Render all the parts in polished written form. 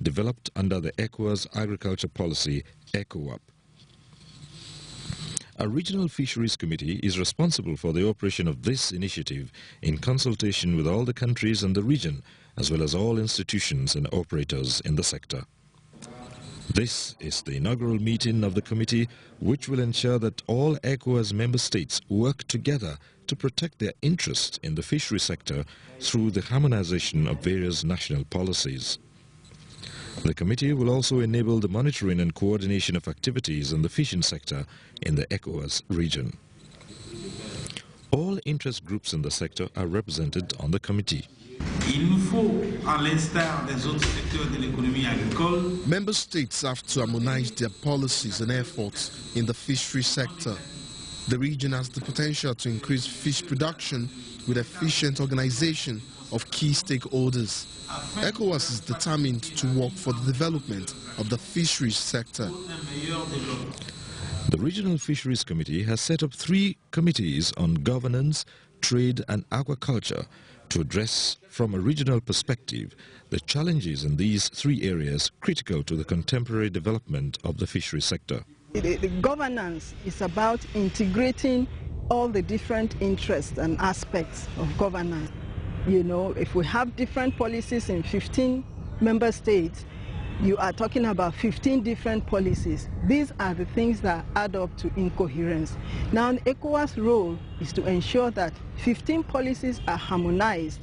developed under the ECOWAS Agriculture Policy, ECOWAP. A regional fisheries committee is responsible for the operation of this initiative in consultation with all the countries in the region, as well as all institutions and operators in the sector. This is the inaugural meeting of the committee, which will ensure that all ECOWAS member states work together to protect their interests in the fishery sector through the harmonization of various national policies. The committee will also enable the monitoring and coordination of activities in the fishing sector in the ECOWAS region. All interest groups in the sector are represented on the committee. Member states have to harmonize their policies and efforts in the fishery sector. The region has the potential to increase fish production with efficient organization of key stakeholders. ECOWAS is determined to work for the development of the fisheries sector. The Regional Fisheries Committee has set up 3 committees on governance, trade and aquaculture to address from a regional perspective the challenges in these 3 areas critical to the contemporary development of the fishery sector. The governance is about integrating all the different interests and aspects of governance. You know, if we have different policies in 15 member states, you are talking about 15 different policies. These are the things that add up to incoherence. Now, ECOWAS' role is to ensure that 15 policies are harmonized.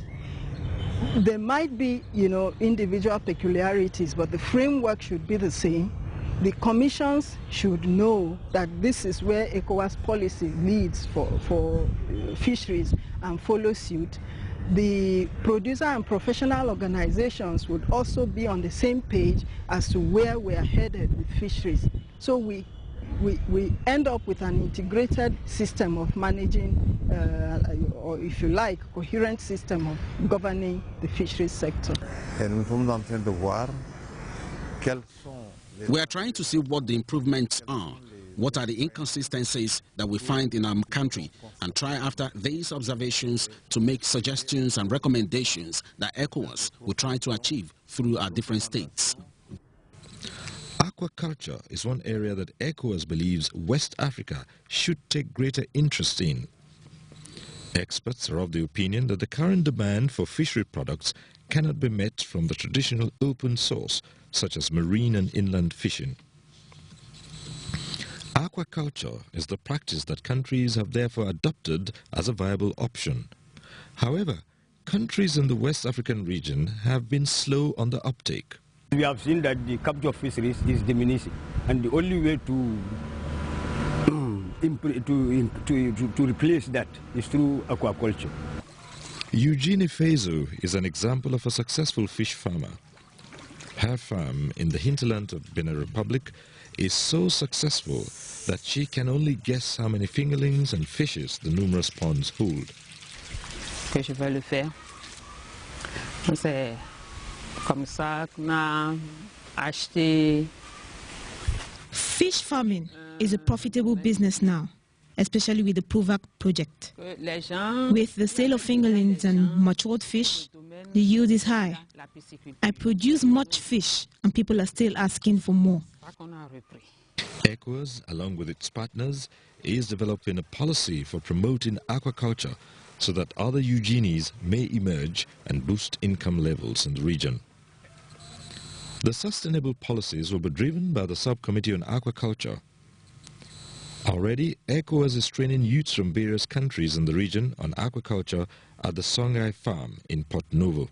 There might be, you know, individual peculiarities, but the framework should be the same. The commissions should know that this is where ECOWAS policy leads for fisheries and follow suit. The producer and professional organizations would also be on the same page as to where we are headed with fisheries. So we end up with an integrated system of managing, or if you like, coherent system of governing the fisheries sector. We are trying to see what the improvements are, what are the inconsistencies that we find in our country, and try after these observations to make suggestions and recommendations that ECOWAS will try to achieve through our different states. Aquaculture is one area that ECOWAS believes West Africa should take greater interest in. Experts are of the opinion that the current demand for fishery products cannot be met from the traditional open source, such as marine and inland fishing. Aquaculture is the practice that countries have therefore adopted as a viable option. However, countries in the West African region have been slow on the uptake. We have seen that the capture of fisheries is diminishing, and the only way to replace that is through aquaculture. Eugene Fezo is an example of a successful fish farmer. Her farm in the hinterland of Benin Republic is so successful that she can only guess how many fingerlings and fishes the numerous ponds hold. Que je vais le faire. C'est comme ça qu'on a acheté. Fish farming is a profitable business now, especially with the POVAC project. With the sale of fingerlings and matured fish, the yield is high. I produce much fish and people are still asking for more. ECOWAS, along with its partners, is developing a policy for promoting aquaculture so that other Eugenies may emerge and boost income levels in the region. The sustainable policies will be driven by the Subcommittee on Aquaculture. Already, ECOWAS is training youths from various countries in the region on aquaculture at the Songhai farm in Port Novo.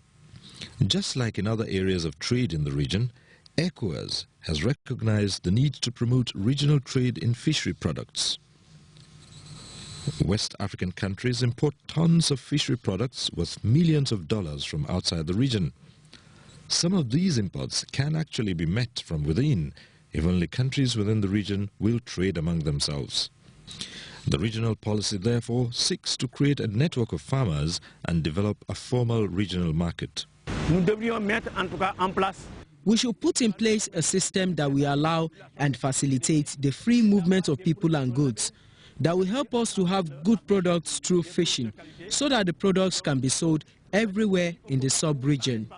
Just like in other areas of trade in the region, ECOWAS has recognized the need to promote regional trade in fishery products. West African countries import tons of fishery products worth millions of dollars from outside the region. Some of these imports can actually be met from within if only countries within the region will trade among themselves. The regional policy therefore seeks to create a network of farmers and develop a formal regional market. We should put in place a system that will allow and facilitate the free movement of people and goods, that will help us to have good products through fishing, so that the products can be sold everywhere in the sub-region.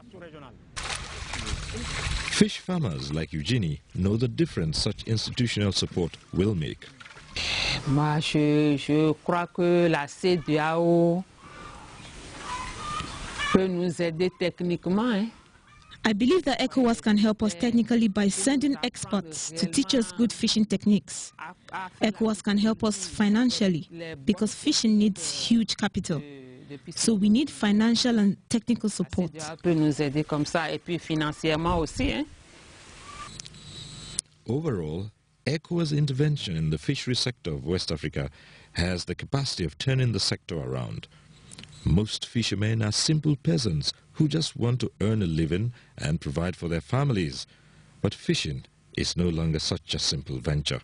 Fish farmers like Eugenie know the difference such institutional support will make. Moi, je crois que la CEDEAO peut nous aider techniquement. I believe that ECOWAS can help us technically by sending experts to teach us good fishing techniques. ECOWAS can help us financially because fishing needs huge capital. So we need financial and technical support. Overall, ECOWAS intervention in the fishery sector of West Africa has the capacity of turning the sector around. Most fishermen are simple peasants who just want to earn a living and provide for their families. But fishing is no longer such a simple venture.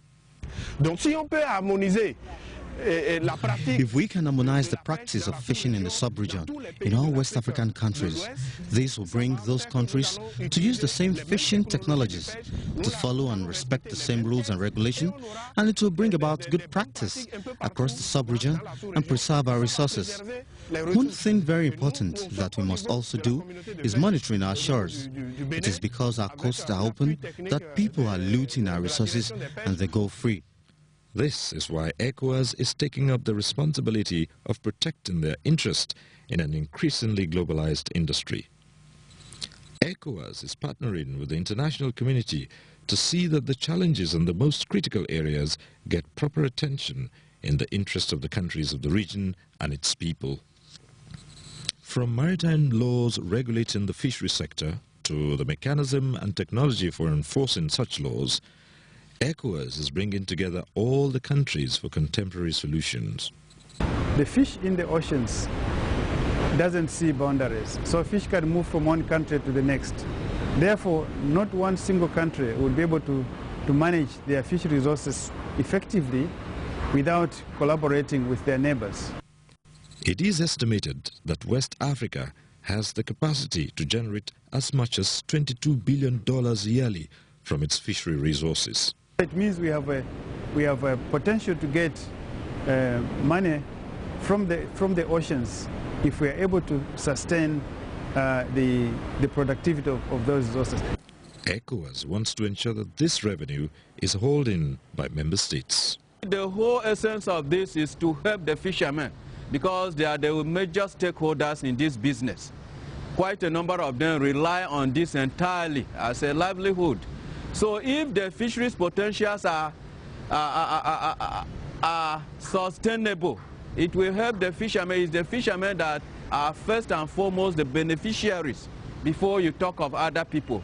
If we can harmonize the practice of fishing in the sub-region in all West African countries, this will bring those countries to use the same fishing technologies, to follow and respect the same rules and regulations, and it will bring about good practice across the sub-region and preserve our resources. One thing very important that we must also do is monitoring our shores. It is because our coasts are open that people are looting our resources and they go free. This is why ECOWAS is taking up the responsibility of protecting their interest in an increasingly globalized industry. ECOWAS is partnering with the international community to see that the challenges in the most critical areas get proper attention in the interest of the countries of the region and its people. From maritime laws regulating the fishery sector to the mechanism and technology for enforcing such laws, ECOWAS is bringing together all the countries for contemporary solutions. The fish in the oceans doesn't see boundaries, so fish can move from one country to the next. Therefore, not one single country will be able to manage their fish resources effectively without collaborating with their neighbors. It is estimated that West Africa has the capacity to generate as much as $22 billion yearly from its fishery resources. It means we have a potential to get money from the oceans if we are able to sustain the productivity of those resources. ECOWAS wants to ensure that this revenue is held in by member states. The whole essence of this is to help the fishermen because they are the major stakeholders in this business. Quite a number of them rely on this entirely as a livelihood. So if the fisheries potentials are sustainable, it will help the fishermen. It's the fishermen that are first and foremost the beneficiaries before you talk of other people.